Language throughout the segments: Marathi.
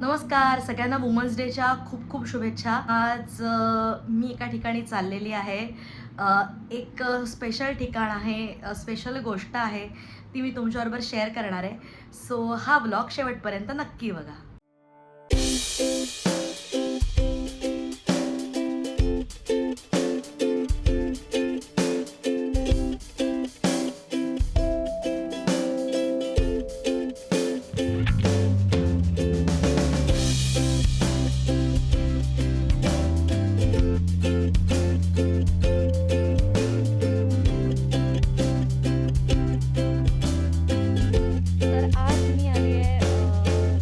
नमस्कार सगळ्यांना वुमन्स डेच्या खूप खूप शुभेच्छा. आज मी एका ठिकाणी चाललेली आहे. एक स्पेशल ठिकाण आहे, स्पेशल गोष्ट आहे, ती मी तुमच्याबरोबर शेअर करणार आहे. सो हा व्लॉग शेवटपर्यंत नक्की बघा. तर आज मी आली आहे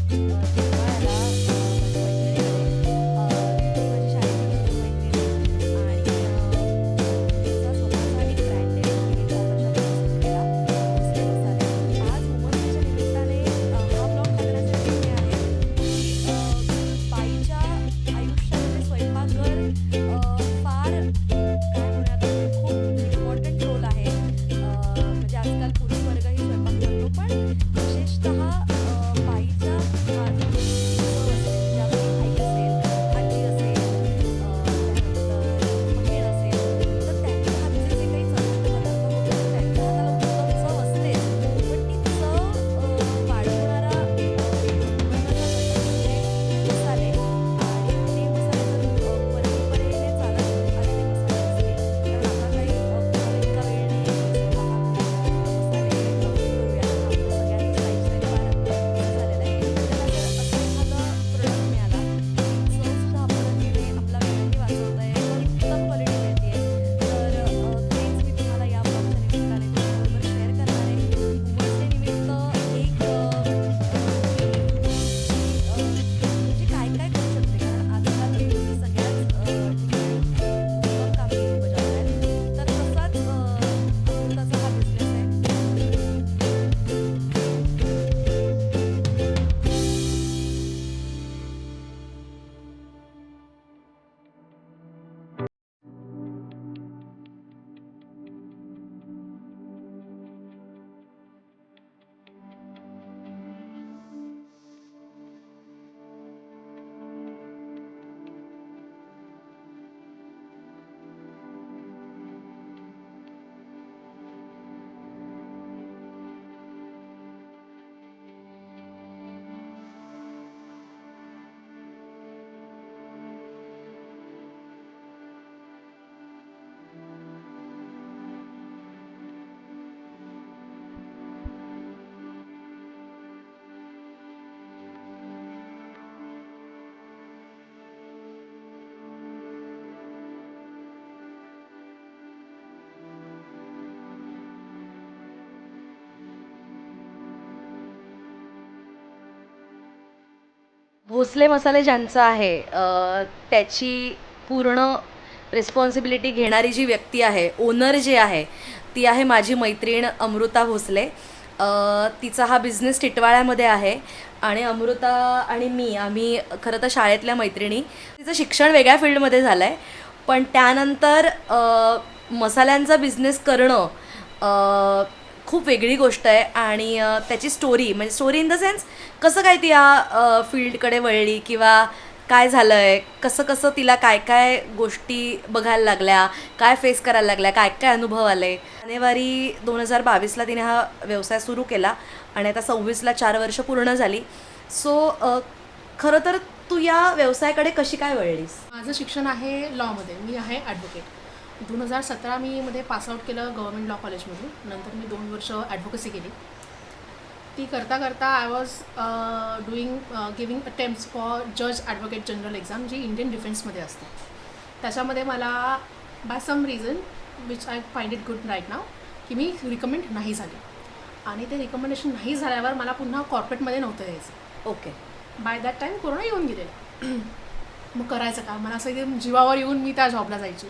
जिव्हाळ्याला. माझी शाळेची मैत्रीण आणि तिचा स्वतःचा एक ब्रँड आहे. तिने 4 वर्षापूर्वी सुरू केला भोसले मसाले. आज वुमन्स डेच्या निमित्ताने हा ब्लॉग करण्यासाठी मी आहे की बाईच्या आयुष्यामध्ये स्वयंपाकघर फार काय म्हणूयात आपण, खूप इम्पॉर्टंट रोल आहे. म्हणजे आजकाल पुरुष वर्गही स्वयंपाक करतो, पण विशेषतः बाईच्या हातची चव असते. म्हणजे आपली आई असेल, आजी असेल, त्यानंतर बहीण असेल, तर त्यांच्या हातचे जे काही चविष्ट पदार्थ होतात, त्यांच्या हाताला उत्तम चव असतेच. पण ती चव वाढवणारा महत्त्वाचा घटक म्हणजे मसाले. आणि ते मसाले जर परंपरेने चालत आलेले मसाले असतील, कारण आता काही कोणाला इतका वेळ नाही आहे की चला मसाले करूया. आपलं सगळ्यांचं लाईफस्टाईल फार बिझी झालेलं आहे. तर जर असं एखादा प्रोडक्ट मिळाला, चवसुद्धा आपल्याला मिळते, आपला वेळही वाचवत आहे, तर उत्तम क्वालिटी मिळते आहे. तर तेच मी तुम्हाला या ब्लॉगच्या निमित्ताने तुमच्याबरोबर शेअर करणार आहे. वुमन्स डे निमित्त एक म्हणजे काय काय करू शकते, कारण आजकाल तुम्ही सगळ्याच ठिकाणी उत्तम कामगिरी बजावत आहेत. तर तसाच अमृताचा हा बिझनेस आहे. भोसले मसाले ज्यांचं आहे, त्याची पूर्ण रिस्पॉन्सिबिलिटी घेणारी जी व्यक्ती आहे, ओनर जे आहे, ती आहे माझी मैत्रीण अमृता भोसले. तिचा हा बिझनेस टिटवाळ्यामध्ये आहे. आणि अमृता आणि मी आम्ही खरं तर शाळेतल्या मैत्रिणी. तिचं शिक्षण वेगळ्या फील्डमध्ये झालं आहे, पण त्यानंतर मसाल्यांचा बिझनेस करणं खूप वेगळी गोष्ट आहे. आणि त्याची स्टोरी, म्हणजे स्टोरी इन द सेन्स कसं काय ती या फील्डकडे वळली, किंवा काय झालं आहे, कसं कसं तिला काय काय गोष्टी बघायला लागल्या, काय फेस करायला लागल्या, काय काय अनुभव आले. जानेवारी 2022ला तिने हा व्यवसाय सुरू केला आणि आता 26ला 4 वर्ष पूर्ण झाली. सो खरं तर तू या व्यवसायाकडे कशी काय वळलीस? माझं शिक्षण आहे लॉमध्ये. मी आहे ॲडव्होकेट. 2017 मी मध्ये पासआउट केलं गव्हर्मेंट लॉ कॉलेजमधून. नंतर मी 2 वर्ष ॲडव्होकसी केली. ती करता करता I was giving attempts for जज ॲडव्होकेट जनरल एक्झाम, जी इंडियन डिफेन्समध्ये असते. त्याच्यामध्ये मला by some reason which I find it good right now, की मी रिकमेंड नाही झाली. आणि ते रिकमेंडेशन नाही झाल्यावर मला पुन्हा कॉर्पोरेटमध्ये नव्हतं यायचं. Okay. By that time corona येऊन गेलेला. मग करायचं का, मला असं एकदम जीवावर येऊन मी त्या जॉबला जायची.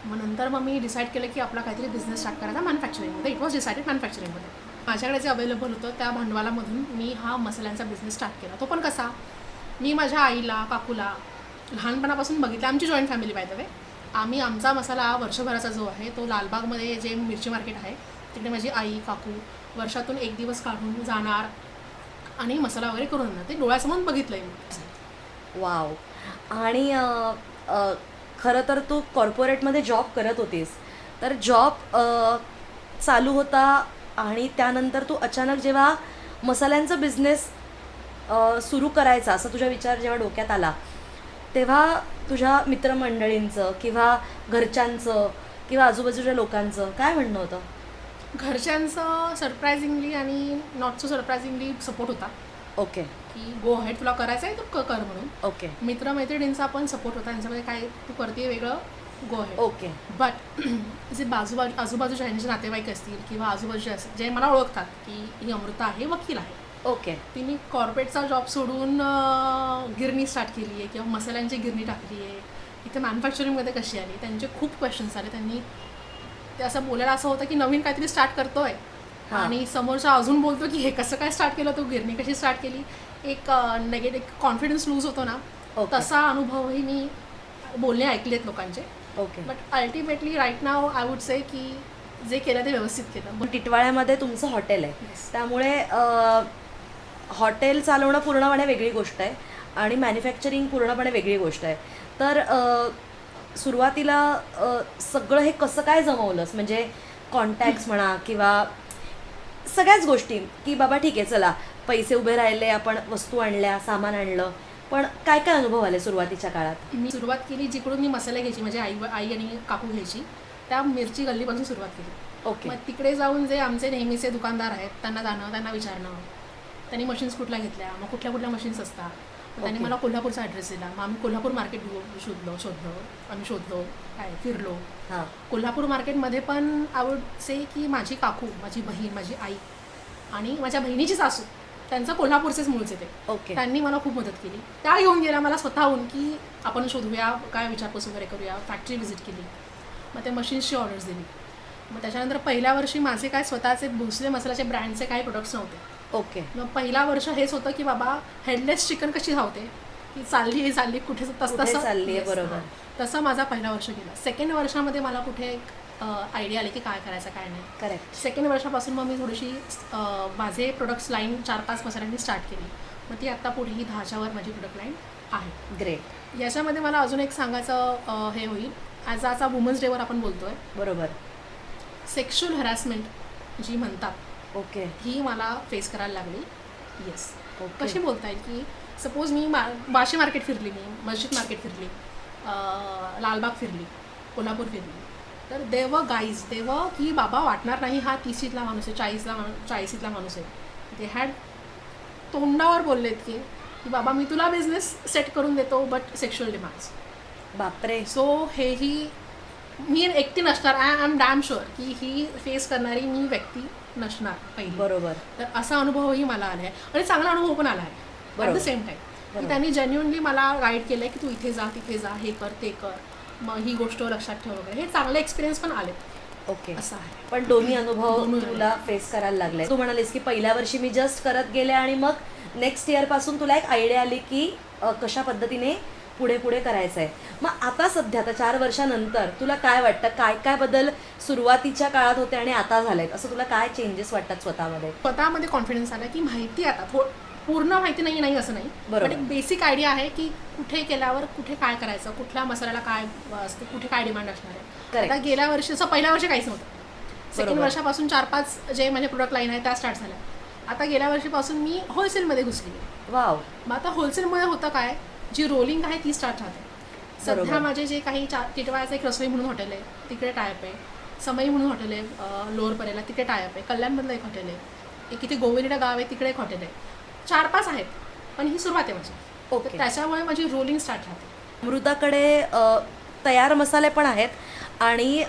मग मी डिसाईड केलं की आपला काहीतरी बिझनेस स्टार्ट करायचा मॅन्युफॅक्चरिंगमध्ये. इट वॉज डिसाइडेड मॅन्युफॅक्चरिंगमध्ये. माझ्याकडे जे अवेलेबल होतं त्या भांडवलामधून मी हा मसाल्यांचा बिझनेस स्टार्ट केला. तो पण कसा, मी माझ्या आईला, काकूला लहानपणापासून बघितलं. आमची joint family by the way. आम्ही आमचा मसाला वर्षभराचा जो आहे तो लालबागमध्ये जे मिरची मार्केट आहे तिकडे माझी आई काकू वर्षातून एक दिवस काढून जाणार, आणि मसाला वगैरे करून आणणार. ते डोळ्यासमोर बघितलं आहे मी. वाव. आणि खरं तर तू कॉर्पोरेटमध्ये जॉब करत होतीस, तर जॉब चालू होता आणि त्यानंतर तू अचानक जेव्हा मसाल्यांचा बिझनेस सुरू करायचा असं तुझा विचार जेव्हा डोक्यात आला, तेव्हा तुझ्या मित्रमंडळींचं किंवा घरच्यांचं किंवा आजूबाजूच्या लोकांचं काय म्हणणं होतं? घरच्यांचं सरप्रायझिंगली आणि नॉट सो सरप्रायझिंगली सपोर्ट होता ओके की गो हेड, तुला करायचं आहे तर कर म्हणून. ओके मित्रमैत्रिणींचा पण सपोर्ट होता, त्यांच्यामध्ये काय तू करते वेगळं, गो हेड. ओके बट जे आजूबाजूच्या यांचे नातेवाईक असतील किंवा आजूबाजूचे असतील जे मला ओळखतात की ही अमृता आहे, वकील आहे, ओके तिने कॉर्पोरेटचा जॉब सोडून गिरणी स्टार्ट केली आहे किंवा मसाल्यांची गिरणी टाकली आहे, इथे मॅन्युफॅक्चरिंगमध्ये कशी आली, त्यांचे खूप क्वेश्चन्स आले. त्यांनी ते असं बोलायला असं होतं की नवीन काहीतरी स्टार्ट करतोय आणि समोरचा अजून बोलतो की हे कसं काय स्टार्ट केलं, तू गिरणी कशी स्टार्ट केली, एक नेगेटिव्ह कॉन्फिडन्स लूज होतो ना, ओके तसा अनुभवही मी बोलणे ऐकलेत लोकांचे. Okay. But ultimately right now I would say की जे केलं ते व्यवस्थित केलं. टिटवाळ्यामध्ये तुमचं हॉटेल आहे, Yes. त्यामुळे हॉटेल चालवणं पूर्णपणे वेगळी गोष्ट आहे आणि मॅन्युफॅक्चरिंग पूर्णपणे वेगळी गोष्ट आहे. तर सुरुवातीला सगळं हे कसं काय जमवलंस? म्हणजे कॉन्टॅक्ट्स म्हणा किंवा सगळ्याच गोष्टी, की बाबा ठीक आहे चला पैसे उभे राहिले, आपण वस्तू आणल्या, सामान आणलं, पण काय काय अनुभव आले सुरुवातीच्या काळात? मी सुरुवात केली जिकडून मी मसाले घ्यायची, म्हणजे आई आणि काकू घ्यायची, त्या मिरची गल्लीपासून सुरुवात केली. ओके मग तिकडे जाऊन जे आमचे नेहमीचे दुकानदार आहेत त्यांना जाणं, त्यांना विचारणं, त्यांनी मशीन्स कुठल्या घेतल्या, मग कुठल्या कुठल्या मशीन्स असतात, मग त्यांनी Okay. मला कोल्हापूरचा ॲड्रेस दिला. मग आम्ही कोल्हापूर मार्केट शोधलो, आम्ही शोधलो, काय फिरलो. हां कोल्हापूर मार्केटमध्ये पण आय वुड से की माझी काकू, माझी बहीण, माझी आई आणि माझ्या बहिणीची सासू, त्यांचं कोल्हापूरचेच मूळचे ते. ओके त्यांनी मला खूप मदत केली. त्या घेऊन गेल्या मला स्वतःहून की आपण शोधूया, काय विचारपूस वगैरे करूया. फॅक्टरी व्हिजिट केली, मग त्या मशीन्सची ऑर्डर्स दिली. मग त्याच्यानंतर पहिल्या वर्षी माझे काय स्वतःचे भोसले मसाल्याचे ब्रँडचे काही प्रोडक्ट्स नव्हते. ओके मग पहिला वर्ष हेच होतं की बाबा हेडलेस चिकन कशी धावते, की चालली कुठे कुठे तसं चालली आहे, Yes, बरोबर. हां. तसं माझा पहिला वर्ष गेला. सेकंड वर्षामध्ये मला कुठे एक आयडिया आली की काय करायचं काय नाही. करेक्ट सेकंड वर्षापासून मग मी थोडीशी माझे प्रोडक्ट्स लाईन 4-5 मसाल्यांनी स्टार्ट केली. मग ती आत्ता पुढे ही 10च्या वर माझी प्रोडक्ट लाईन आहे. ग्रेट याच्यामध्ये मला अजून एक सांगायचं हे होईल, ॲज आजचा वुमन्स डेवर आपण बोलतो आहे, बरोबर सेक्शुअल हॅरॅसमेंट जी म्हणतात ओके ही मला फेस करायला लागली. येस. ओके कशी बोलता येईल की सपोज मी बार्शी मार्केट फिरली, मी मस्जिद मार्केट फिरली, लालबाग फिरली, कोल्हापूर फिरली, तर देव की बाबा वाटणार नाही हा 30ला माणूस आहे, 40ला माणूस आहे. दे हॅड तोंडावर बोललेत की बाबा मी तुला बिझनेस सेट करून देतो, बट सेक्शुअल डिमांड्स. बापरे सो हेही मी एकटी नसणार, आय एम डॅम शुअर की ही फेस करणारी मी व्यक्ती नसणार पहिली. बरोबर तर असा अनुभवही मला आला आहे आणि चांगला अनुभव पण आला आहे ॲट बरोबर. The same time. बरोबर. की त्यांनी जेन्युअनली मला गाईड केलं आहे की तू इथे जा, तिथे जा, हे कर, ते कर, मग ही गोष्ट लक्षात ठेव वगैरे. हे चांगले एक्सपिरियन्स पण आलेत. ओके. असं आहे. पण दोन्ही अनुभव दोन्ही तुला फेस करायला लागले. तू म्हणालीस की पहिल्या वर्षी मी जस्ट करत गेले आणि मग नेक्स्ट इयर पासून तुला एक आयडिया आली की कशा पद्धतीने पुढे पुढे करायचं आहे. मग आता सध्या आता 4 वर्षानंतर तुला काय वाटतं, काय काय बदल सुरुवातीच्या काळात होते आणि आता झालेत, असं तुला काय चेंजेस वाटतात स्वतःमध्ये? स्वतःमध्ये कॉन्फिडन्स आला की माहिती आता पूर्ण माहिती नाही असं नाही, बरोबर. पण एक बेसिक आयडिया आहे की कुठे केल्यावर कुठे काय करायचं, कुठल्या मसाल्याला काय असते, कुठे काय डिमांड असणार आहे. Correct. आता गेल्या वर्षी असं पहिल्या वर्षी काहीच नव्हतं. सेकंड बरोबर. वर्षापासून 4-5 जे माझे प्रोडक्ट लाईन आहे त्या स्टार्ट झाल्या. आता गेल्या वर्षीपासून मी होलसेलमध्ये घुसली. वाव मग आता होलसेलमुळे होतं काय, जी रोलिंग आहे ती स्टार्ट राहते. बरोबर. सध्या माझे जे काही टिटवाळ्याचं एक रसोई म्हणून हॉटेल आहे, तिकडे टायप आहे. समई म्हणून हॉटेल आहे लोअर परेला, तिकडे टायप आहे. कल्याणमधलं एक हॉटेल आहे, एक इथे गोविंदा गाव आहे, तिकडे एक हॉटेल आहे. 4-5 आहेत, पण ही सुरुवात आहे माझी. ओके. तर त्याच्यामुळे माझी रोलिंग स्टार्ट राहते. अमृताकडे तयार मसाले पण आहेत आणि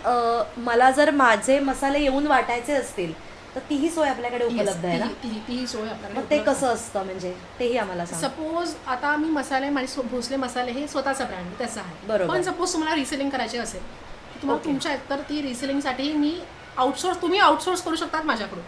मला जर माझे मसाले येऊन वाटायचे असतील तर तीही सोय आपल्याकडे उपलब्ध आहे ना? तीही सोय आपल्याकडे मग ते उपलब्ध आहे. कसं असतं, म्हणजे तेही आम्हाला सांग. सपोज आता मी मसाले माझे भोसले मसाले हे स्वतःचा ब्रँड त्याचा आहे, बरोबर. पण सपोज तुम्हाला रिसेलिंग करायचे असेल तर तुम्हाला ओके. तुमच्या तर ती रिसेलिंगसाठी मी तुम्ही आउटसोर्स करू शकतात माझ्याकडून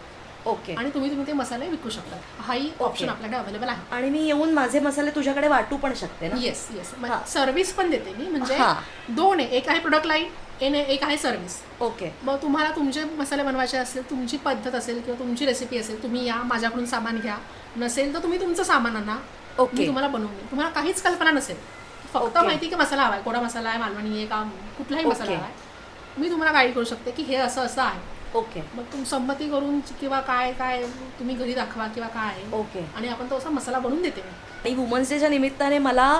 ओके. आणि तुम्ही ते मसाले विकू शकता. हाही ऑप्शन आपल्याकडे अवेलेबल आहे. आणि मी येऊन माझे मसाले तुझ्याकडे वाटू पण शकते ना? येस हां. सर्व्हिस पण देते मी, म्हणजे हां. 2 आहे, एक आहे प्रोडक्ट लाईन, एक आहे सर्व्हिस. ओके. मग तुम्हाला तुमचे मसाले बनवायचे असेल, तुमची पद्धत असेल किंवा तुमची रेसिपी असेल, तुम्ही या माझ्याकडून सामान घ्या, नसेल तर तुम्ही तुमचं सामान आणा, ओके. मी तुम्हाला बनवून देईन. तुम्हाला काहीच कल्पना नसेल, फक्त ओके. माहिती की मसाला हवा आहे, गोडा मसाला आहे, मालवणी आहे का कुठलाही मसाला ओके. हवा आहे, मी तुम्हाला गाईड करू शकते की हे असं असं आहे. ओके. मग संमती करून किंवा काय काय तुम्ही घरी दाखवा किंवा काय आहे, ओके. आणि आपण तो असा मसाला बनवून देते मी. आणि वुमन्स डेच्या निमित्ताने मला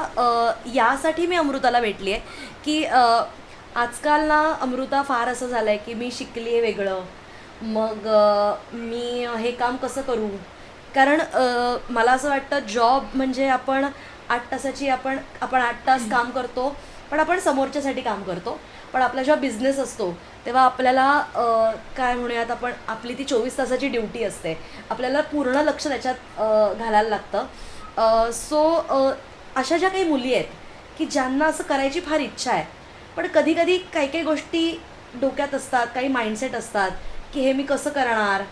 यासाठी मी अमृताला भेटली आहे की आजकाल ना अमृता फार असं झालं आहे की मी शिकली आहे वेगळं, मग मी हे काम कसं करू. कारण मला असं वाटतं जॉब म्हणजे आपण 8 तासाची आपण 8 तास काम करतो, पण आपण समोरच्यासाठी काम करतो. पण आपला जेव्हा बिझनेस असतो तेव्हा आपल्याला काय म्हणूयात आपण, आपली ती 24 तासाची ड्युटी असते, आपल्याला पूर्ण लक्ष त्याच्यात घालायला लागतं. सो अशा ज्या काही मुली आहेत की ज्यांना असं करायची फार इच्छा आहे, पण कधी कधी काही काही गोष्टी डोक्यात असतात, काही माइंडसेट असतात की हे मी कसं करणार,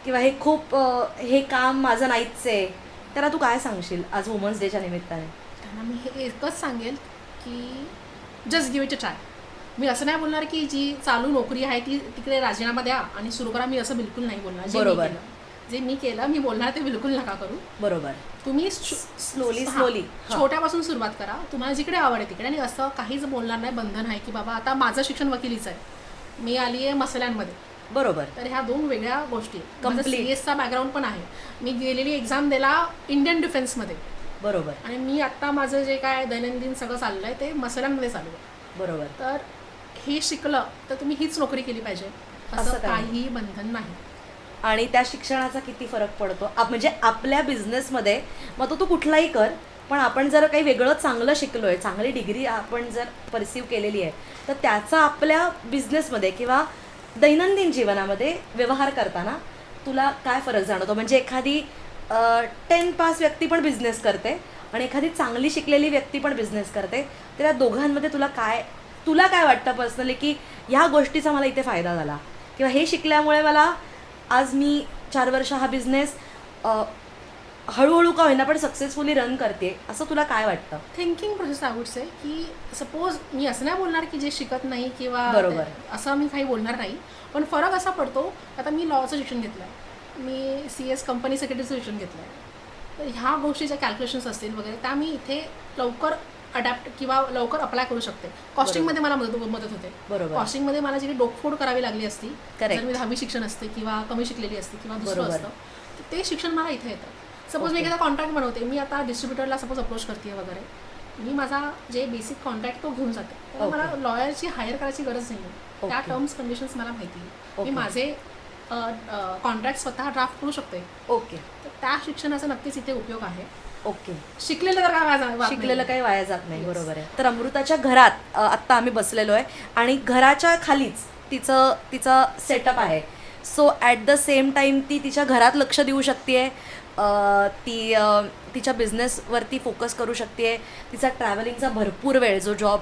किंवा हे खूप हे काम माझं नाहीच आहे, त्याला तू काय सांगशील आज वुमन्स डेच्या निमित्ताने? त्यांना मी हे एकच सांगेल की just give it a try. मी असं नाही बोलणार की जी चालू नोकरी आहे ती तिकडे राजीनामा द्या आणि सुरू करा, मी असं बिलकुल नाही बोलणार. बरोबर. जे मी केलं मी बोलणार ते बिलकुल नका करू. बरोबर. तुम्ही स्लोली हां, स्लोली छोट्यापासून सुरुवात करा, तुम्हाला जिकडे आवड आहे तिकडे. आणि असं काहीच बोलणार नाही बंधन आहे की बाबा आता माझं शिक्षण वकिलीचं आहे, मी आली आहे मसाल्यांमध्ये. बरोबर. तर ह्या 2 वेगळ्या गोष्टी आहेत. Complete. CS बॅकग्राऊंड पण आहे, मी गेलेली एक्झाम दिला इंडियन डिफेन्समध्ये, बरोबर. आणि मी आत्ता माझं जे काय दैनंदिन सगळं चाललं आहे ते मसाल्यांमध्ये चालू आहे. बरोबर. तर हे शिकलं तर तुम्ही हीच नोकरी केली पाहिजे असं असं काही काहीही बंधन नाही. आणि त्या शिक्षणाचा किती फरक पडतो म्हणजे आपल्या बिझनेसमध्ये. मग तो तू कुठलाही कर, पण आपण जर काही वेगळं चांगलं शिकलो आहे, चांगली डिग्री आपण जर परसिव्ह केलेली आहे, तर त्याचा आपल्या बिझनेसमध्ये किंवा दैनंदिन जीवनामध्ये व्यवहार करताना तुला काय फरक जाणवतो. म्हणजे एखादी 10 पास व्यक्ती पण बिझनेस करते आणि एखादी चांगली शिकलेली व्यक्ती पण बिझनेस करते, तर या दोघांमध्ये तुला काय वाटतं पर्सनली की ह्या गोष्टीचा मला इथे फायदा झाला, किंवा हे शिकल्यामुळे मला आज मी 4 वर्ष हा बिझनेस हळूहळू का होईना पण सक्सेसफुली रन करते, असं तुला काय वाटतं? Thinking process I would say की सपोज मी असं नाही बोलणार की जे शिकत नाही किंवा बरोबर. असं मी काही बोलणार नाही, पण फरक असा पडतो. आता मी लॉचं शिक्षण घेतलं आहे, मी CS कंपनी सेक्रेटरीचं शिक्षण घेतलं आहे, तर ह्या गोष्टीच्या कॅल्क्युलेशन्स असतील वगैरे त्या मी इथे लवकर अडॅप्ट किंवा लवकर अप्लाय करू शकते. कॉस्टिंगमध्ये मला मदत होते. बरोबर. कॉस्टिंगमध्ये मला जी डोकफोड करावी लागली असती, Correct. जर मी 10वी शिक्षण असते किंवा कमी शिकलेली असते किंवा दुसरं बरोबर. असतं, तर ते शिक्षण मला इथे येतं. सपोज मी Okay. एखादा कॉन्ट्रॅक्ट बनवते, मी आता डिस्ट्रीब्युटरला सपोज अप्रोच करते वगैरे, मी माझा जे बेसिक कॉन्ट्रॅक्ट तो घेऊन जाते. तर मला Okay. लॉयरची हायर करायची गरज नाही आहे. त्या Okay. टर्म्स कंडिशन्स मला माहिती आहे. मी Okay. माझे कॉन्ट्रॅक्ट स्वतः ड्राफ्ट करू शकते. ओके. तर त्या शिक्षणाचा नक्कीच इथे उपयोग आहे. ओके. शिकलेलं तर काय वाया शिकलेलं काही वाया जात नाही. Yes. बरोबर आहे. तर अमृताच्या घरात आत्ता आम्ही बसलेलो आहे आणि घराच्या खालीच तिचं सेटअप आहे. So at the same time ती तिच्या घरात लक्ष देऊ शकते, ती तिच्या बिझनेसवरती फोकस करू शकते, तिचा ट्रॅव्हलिंगचा भरपूर वेळ जो जॉब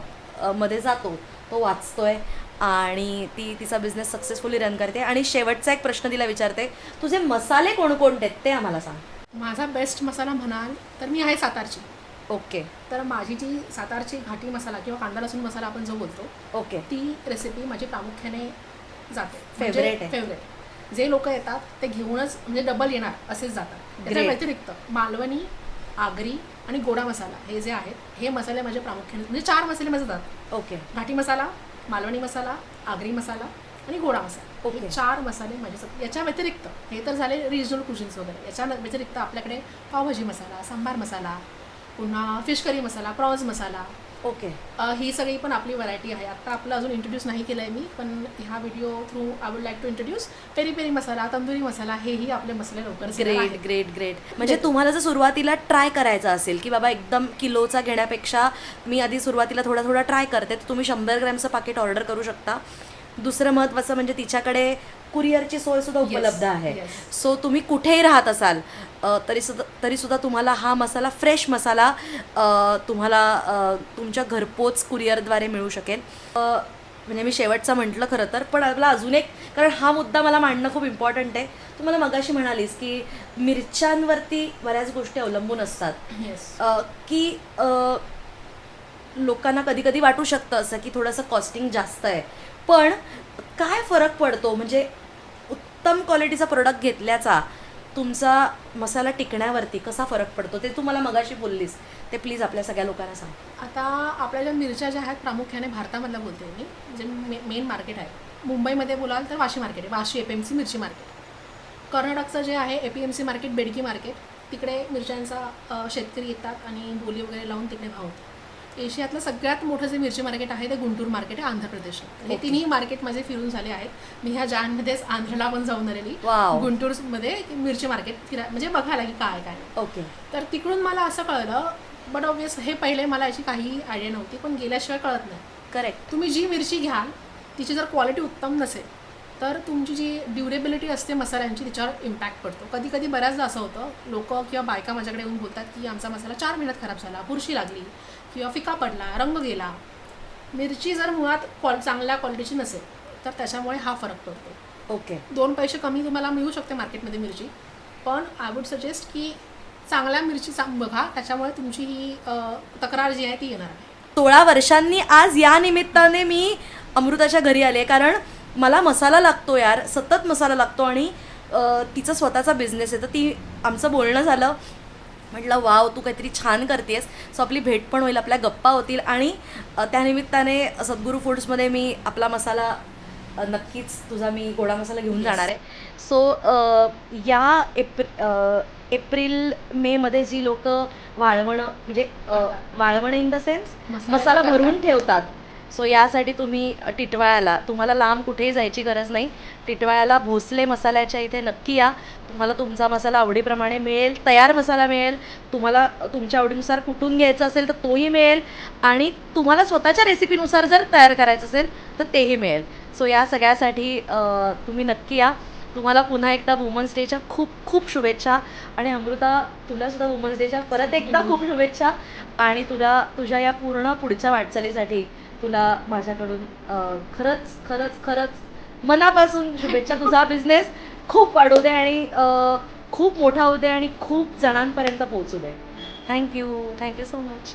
मध्ये जातो तो वाचतोय, आणि ती तिचा बिझनेस सक्सेसफुली रन करते. आणि शेवटचा एक प्रश्न तिला विचारते, तुझे मसाले कोणकोणते आहेत ते आम्हाला सांग. माझा बेस्ट मसाला म्हणाल तर मी आहे सातारची. ओके. तर माझी जी सातारची घाटी मसाला किंवा कांदा लसूण मसाला आपण जो बोलतो, ओके. ती रेसिपी माझी प्रामुख्याने जाते. Favorite आहे. फेवरेट जे लोक येतात ते घेऊनच म्हणजे डबल येणार असेच जातात. त्याच्या Great. व्यतिरिक्त मालवणी, आगरी आणि गोडा मसाला हे जे आहेत हे मसाले माझे प्रामुख्याने म्हणजे 4 मसाले माझे जातात. ओके. घाटी मसाला, मालवणी मसाला, आगरी मसाला आणि गोडा मसाला. ओके. हे 4 मसाले माझे. याच्या व्यतिरिक्त हे तर झाले रिजनल कुझिन्स वगैरे. याच्या व्यतिरिक्त आपल्याकडे पावभाजी मसाला, सांबार मसाला, पुन्हा फिश करी मसाला, प्रॉन्स मसाला, ओके. ही सगळी पण आपली व्हरायटी आहे. आत्ता आपलं अजून इंट्रोड्यूस नाही केलं आहे मी, पण ह्या video through I would like to introduce peri peri masala, tandoori masala, हेही आपले मसाले लवकर ग्रेट ग्रेट ग्रेट. म्हणजे तुम्हाला जर सुरुवातीला ट्राय करायचं असेल की बाबा एकदम किलोचा घेण्यापेक्षा मी आधी सुरुवातीला थोडा थोडा ट्राय करते, तर तुम्ही 100 ग्रॅमचं पाकिट ऑर्डर करू शकता. दुसरं महत्त्वाचं म्हणजे तिच्याकडे कुरिअरची सोयसुद्धा उपलब्ध आहे. सो तुम्ही कुठेही राहत असाल तरीसुद्धा तुम्हाला हा मसाला, फ्रेश मसाला तुम्हाला तुमच्या घरपोच कुरिअरद्वारे मिळू शकेल. म्हणजे मी शेवटचं म्हटलं खरं तर, पण आपला अजून एक, कारण हा मुद्दा मला मांडणं खूप इम्पॉर्टंट आहे. तू मला मगाशी म्हणालीस की मिरच्यांवरती बऱ्याच गोष्टी अवलंबून असतात, की लोकांना कधी कधी वाटू शकतं असं की थोडंसं कॉस्टिंग जास्त आहे, पण काय फरक पडतो म्हणजे उत्तम क्वालिटीचा प्रोडक्ट घेतल्याचा तुमचा मसाला टिकण्यावरती कसा फरक पडतो ते तू मला मगाशी बोललीस, ते प्लीज आपल्या सगळ्या लोकांना सांग. आता आपल्या ज्या मिरच्या ज्या आहेत प्रामुख्याने भारतामधल्या बोलते मी, जे मेन मार्केट आहे मुंबईमध्ये बोलाल तर वाशी मार्केट आहे, वाशी APMC मिरची मार्केट. कर्नाटकचं जे आहे APMC मार्केट, बेडकी मार्केट, तिकडे मिरच्यांचा शेतकरी येतात आणि बोली वगैरे लावून तिकडे भाव होतात. एशियातलं सगळ्यात मोठं जे मिरची मार्केट आहे ते गुंटूर मार्केट आहे आंध्र प्रदेशात. हे Okay. तिन्ही मार्केट माझे फिरून झाले आहेत. मी ह्या जानमध्येच आंध्रला पण जाऊन आलेली. Wow. गुंटूरमध्ये मिरची मार्केट म्हणजे बघायला की काय काय. ओके. तर तिकडून मला असं कळलं, बट ऑब्वियस हे पहिले मला याची काही आयडिया नव्हती, पण गेल्याशिवाय कळत नाही. करेक्ट. तुम्ही जी मिरची घ्याल तिची जर क्वालिटी उत्तम नसेल तर तुमची जी ड्युरेबिलिटी असते मसाल्यांची तिच्यावर इम्पॅक्ट पडतो. कधी कधी बऱ्याचदा असं होतं, लोक किंवा बायका माझ्याकडे येऊन बोलतात की आमचा मसाला 4 महिन्यात खराब झाला, बुरशी लागली किंवा फिका पडला, रंग गेला. मिरची जर मुळात चांगल्या क्वालिटीची नसेल तर त्याच्यामुळे हा फरक पडतो. ओके. 2 पैसे कमी तुम्हाला मिळू शकते मार्केटमध्ये मिरची, पण आय वुड सजेस्ट की चांगल्या मिरची बघा, त्याच्यामुळे तुमची ही तक्रार जी आहे ती येणार आहे. 16 वर्षांनी आज या निमित्ताने मी अमृताच्या घरी आले, कारण मला मसाला लागतो यार, सतत मसाला लागतो. आणि तिचा स्वतःचा बिझनेस आहे, तर ती आमचं बोलणं झालं. म्हटलं वाव, तू काहीतरी छान करतेस, सो आपली भेट पण होईल, आपल्या गप्पा होतील. आणि त्यानिमित्ताने सद्गुरू फूड्समध्ये मी आपला मसाला नक्कीच तुझा मी गोडा मसाला घेऊन जाणार आहे. सो या एप्रिल मेमध्ये जी लोक वाळवणं म्हणजे वाळवणं इन द सेन्स मसाला भरून ठेवतात, सो यासाठी तुम्ही टिटवाळ्याला, तुम्हाला लांब कुठेही जायची गरज नाही, टिटवाळ्याला भोसले मसाल्याच्या इथे नक्की या. तुम्हाला तुमचा मसाला आवडीप्रमाणे मिळेल, तयार मसाला मिळेल, तुम्हाला तुमच्या आवडीनुसार कुठून घ्यायचं असेल तर तोही मिळेल, आणि तुम्हाला स्वतःच्या रेसिपीनुसार जर तयार करायचं असेल तर तेही मिळेल. सो या सगळ्यासाठी तुम्ही नक्की या. तुम्हाला पुन्हा एकदा वुमन्स डेच्या खूप खूप शुभेच्छा. आणि अमृता, तुलासुद्धा वुमन्स डेच्या परत एकदा खूप शुभेच्छा. आणि तुझ्या या पूर्ण पुढच्या वाटचालीसाठी तुला माझ्याकडून खरंच खरंच खरंच मनापासून शुभेच्छा. तुझा बिझनेस खूप वाढू दे आणि खूप मोठा होऊ दे आणि खूप जणांपर्यंत पोहोचू दे. Thank you so much.